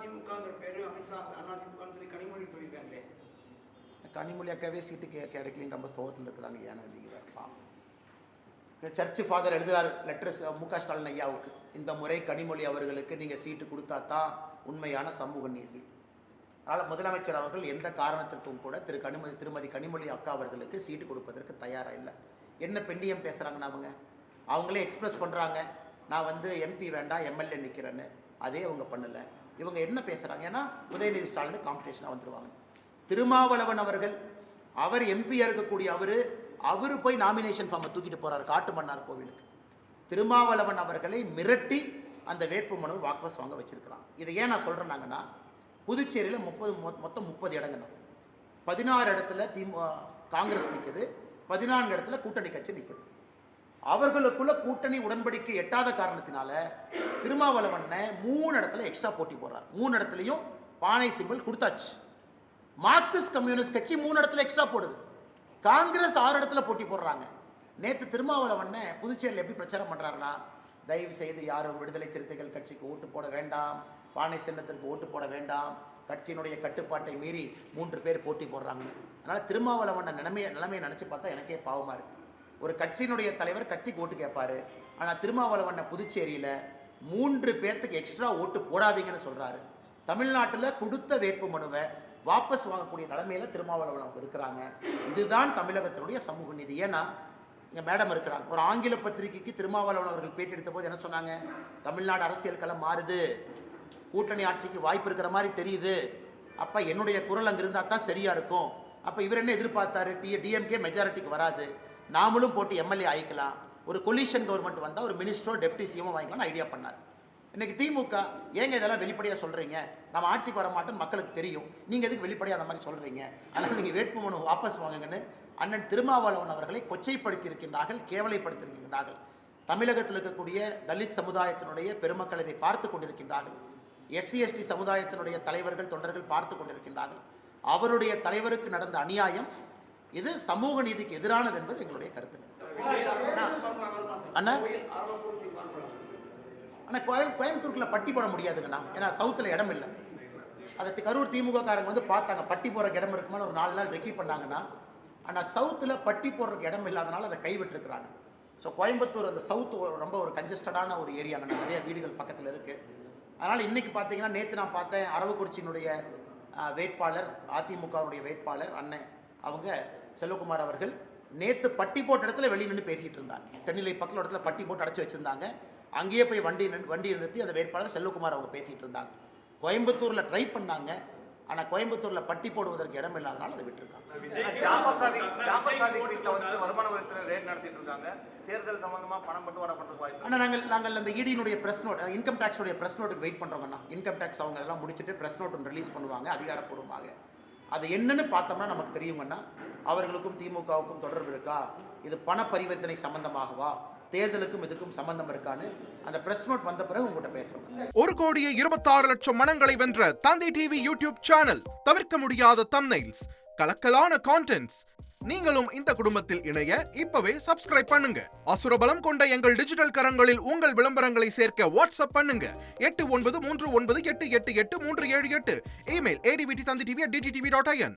அதிமுகங்கிற பேரு அமித்ஷா அதிமுகன்னு சொல்லி கனிமொழி சொல்லியிருக்காங்களே. கனிமொழி அக்காவே சீட்டு கிடைக்கலின்னு ரொம்ப சோகத்தில் இருக்கிறாங்க. ஏன்னா இல்லைங்கப்பா, சர்ச்சு ஃபாதர் எழுதுகிறார் லெட்டர்ஸ் மு.க. ஸ்டாலின் ஐயாவுக்கு, இந்த முறை கனிமொழி அவர்களுக்கு நீங்கள் சீட்டு கொடுத்தா தான் உண்மையான சமூக நீதி. அதனால் முதலமைச்சர் அவர்கள் எந்த காரணத்திற்கும் கூட திருமதி கனிமொழி அக்கா அவர்களுக்கு சீட்டு கொடுப்பதற்கு தயாராக இல்லை. என்ன பெண்ணியம் பேசுகிறாங்கன்னு அவங்களே எக்ஸ்பிரஸ் பண்ணுறாங்க, நான் வந்து எம்பி வேண்டாம் எம்எல்ஏ நிற்கிறேன்னு. அதே அவங்க பண்ணலை. இவங்க என்ன பேசுகிறாங்க, ஏன்னா உதயநிதி ஸ்டாலின் காம்படிஷனாக வந்துடுவாங்க. திருமாவளவன் அவர்கள், அவர் எம்பியாக இருக்கக்கூடிய அவர் போய் நாமினேஷன் ஃபார்மை தூக்கிட்டு போகிறார் காட்டுமன்னார் கோவிலுக்கு. திருமாவளவன் அவர்களை மிரட்டி அந்த வேட்புமனு வாபஸ் வாங்க வச்சிருக்கிறான். இதை ஏன் நான் சொல்கிறேன்னாங்கன்னா, புதுச்சேரியில் மொத்தம் 30 இடங்கண்ணா, 16 இடத்துல காங்கிரஸ் நிற்குது, 14 இடத்துல கூட்டணி கட்சி நிற்குது. அவர்களுக்குள்ள கூட்டணி உடன்படிக்கை எட்டாத காரணத்தினால திருமாவளவனை 3 இடத்துல எக்ஸ்ட்ரா போட்டி போடுறார். 3 இடத்துலையும் பானை சிம்பிள் கொடுத்தாச்சு. மார்க்சிஸ்ட் கம்யூனிஸ்ட் கட்சி 3 இடத்துல எக்ஸ்ட்ரா போடுது. காங்கிரஸ் 6 இடத்துல போட்டி போடுறாங்க. நேற்று திருமாவளவனை புதுச்சேரியில் எப்படி பிரச்சாரம் பண்ணுறாருன்னா, தயவு செய்து யாரும் விடுதலை சிறுத்தைகள் கட்சிக்கு ஓட்டு போட வேண்டாம், பானை சின்னத்திற்கு ஓட்டு போட வேண்டாம், கட்சியினுடைய கட்டுப்பாட்டை மீறி 3 பேர் போட்டி போடுறாங்கன்னு. அதனால் திருமாவளவன் நிலைமையை நினச்சி பார்த்தா எனக்கே பாவமாக இருக்குது. ஒரு கட்சியினுடைய தலைவர் கட்சிக்கு ஓட்டு கேட்பாரு, ஆனால் திருமாவளவனை புதுச்சேரியில் 3 பேர்த்துக்கு எக்ஸ்ட்ரா ஓட்டு போடாதீங்கன்னு சொல்கிறாரு. தமிழ்நாட்டில் கொடுத்த வேட்பு மனுவை வாபஸ் வாங்கக்கூடிய நிலைமையில் திருமாவளவன் அவங்க இருக்கிறாங்க. இதுதான் தமிழகத்தினுடைய சமூக நீதி. ஏன்னா இங்கே மேடம் இருக்கிறாங்க, ஒரு ஆங்கில பத்திரிகைக்கு திருமாவளவன் அவர்கள் பேட்டி எடுத்த போது என்ன சொன்னாங்க, தமிழ்நாடு அரசியல் களம் மாறுது, கூட்டணி ஆட்சிக்கு வாய்ப்பு இருக்கிற மாதிரி தெரியுது, அப்போ என்னுடைய குரல் அங்கே இருந்தால் தான் சரியாக இருக்கும். அப்போ இவர் என்ன எதிர்பார்த்தாரு, டிஎம்கே மெஜாரிட்டிக்கு வராது, நாமளும் போட்டு எம்எல்ஏ ஆகிக்கலாம், ஒரு கொலிஷன் கவர்மெண்ட் வந்தால் ஒரு மினிஸ்டரோ டெப்டி சிஎமோ வாங்கிக்கலாம்னு ஐடியா பண்ணார். இன்றைக்கி திமுக ஏங்க இதெல்லாம் வெளிப்படையாக சொல்கிறீங்க, நம்ம ஆட்சிக்கு வர மாட்டோம்னு மக்களுக்கு தெரியும், நீங்கள் எதுக்கு வெளிப்படையாக அந்த மாதிரி சொல்கிறீங்க, அதனால் நீங்கள் வேட்புமனு வாபஸ் வாங்குங்கன்னு அண்ணன் திருமாவளவன் அவர்களை கொச்சைப்படுத்தியிருக்கின்றார்கள், கேவலைப்படுத்தியிருக்கின்றார்கள். தமிழகத்தில் இருக்கக்கூடிய தலித் சமுதாயத்தினுடைய பெருமக்கள் இதை பார்த்து கொண்டிருக்கின்றார்கள். SC/ST சமுதாயத்தினுடைய தலைவர்கள் தொண்டர்கள் பார்த்து கொண்டிருக்கின்றார்கள். அவருடைய தலைவருக்கு நடந்த அநியாயம் இது சமூக நீதிக்கு எதிரானது என்பது எங்களுடைய கருத்து. அண்ணா ஆனால் கோயம்புத்தூருக்குள்ள பட்டி போட முடியாதுங்கண்ணா, ஏன்னா சவுத்தில் இடம் இல்லை. அதை கரூர் திமுக காரங்க வந்து பார்த்தாங்க, பட்டி போடுறக்கு இடம் இருக்குமான்னு ஒரு 4 நாள் ரெக்கி பண்ணாங்கன்னா, ஆனால் சவுத்தில் பட்டி போடுறதுக்கு இடம் இல்லாதனால அதை கைவிட்டுருக்குறாங்க. ஸோ கோயம்புத்தூர் அந்த சவுத்து ரொம்ப ஒரு கன்ஜஸ்டடான ஒரு ஏரியாங்கண்ணா, நிறைய வீடுகள் பக்கத்தில் இருக்குது. அதனால் இன்றைக்கி பார்த்தீங்கன்னா, நேற்று நான் பார்த்தேன் அரவக்குறிச்சியினுடைய வேட்பாளர், அதிமுகவுடைய வேட்பாளர் அண்ணன் அவங்க செல்வகுமார் அவர்கள் நேற்று பட்டி போட்ட இடத்துல வெளியே நின்று பேசிகிட்டு இருந்தார். தென்னிலை பக்கத்தில் இடத்துல பட்டி போட்டு அடைச்சி வச்சுருந்தாங்க. அங்கேயே போய் வண்டியை நிறுத்தி அந்த வேட்பாளர் செல்வகுமார் அவங்க பேசிகிட்டு இருந்தாங்க. கோயம்புத்தூரில் ட்ரை பண்ணாங்க, ஆனால் கோயம்புத்தூரில் பட்டி போடுவதற்கு இடம் இல்லாதனால அதை விட்டுருக்காங்க. ஆனால் நாங்கள் அந்த இடியினுடைய ப்ரெஸ் நோட், இன்கம் டேக்ஸுடைய ப்ரெஸ் நோட்டுக்கு வெயிட் பண்ணுறோங்கண்ணா. இன்கம் டேக்ஸ் அவங்க அதெல்லாம் முடிச்சுட்டு ப்ரெஸ் நோட் ஒன்று ரிலீஸ் பண்ணுவாங்க அதிகாரப்பூர்வமாக. அது என்னன்னு பார்த்தோம்னா நமக்கு தெரியுங்கன்னா, அவர்களுக்கும் திமுகவுக்கும் தொடர்பு இருக்கா, இது பண பரிவர்த்தனை சம்பந்தமாகவா, தேர்தலுக்கும் இதுக்கும் சம்பந்தம் இருக்கான்னு அந்த பிரஸ் நோட் வந்த பிறகு உங்ககிட்ட பேசுறோம். 1,26,00,000 மனங்களை வென்ற தந்தி டிவி யூடியூப் சேனல், தவிர்க்க முடியாத தம்ப்நெயில்ஸ், கலக்கலான கான்டென்ட்ஸ். நீங்களும் இந்த குடும்பத்தில் இணைய இப்பவே சப்ஸ்கிரைப் பண்ணுங்க. அசுரபலம் கொண்ட எங்கள் டிஜிட்டல் கரங்களில் உங்கள் விளம்பரங்களை சேர்க்க வாட்ஸ்அப் பண்ணுங்க. 8939888378. Email advtthanditv@dttv.in.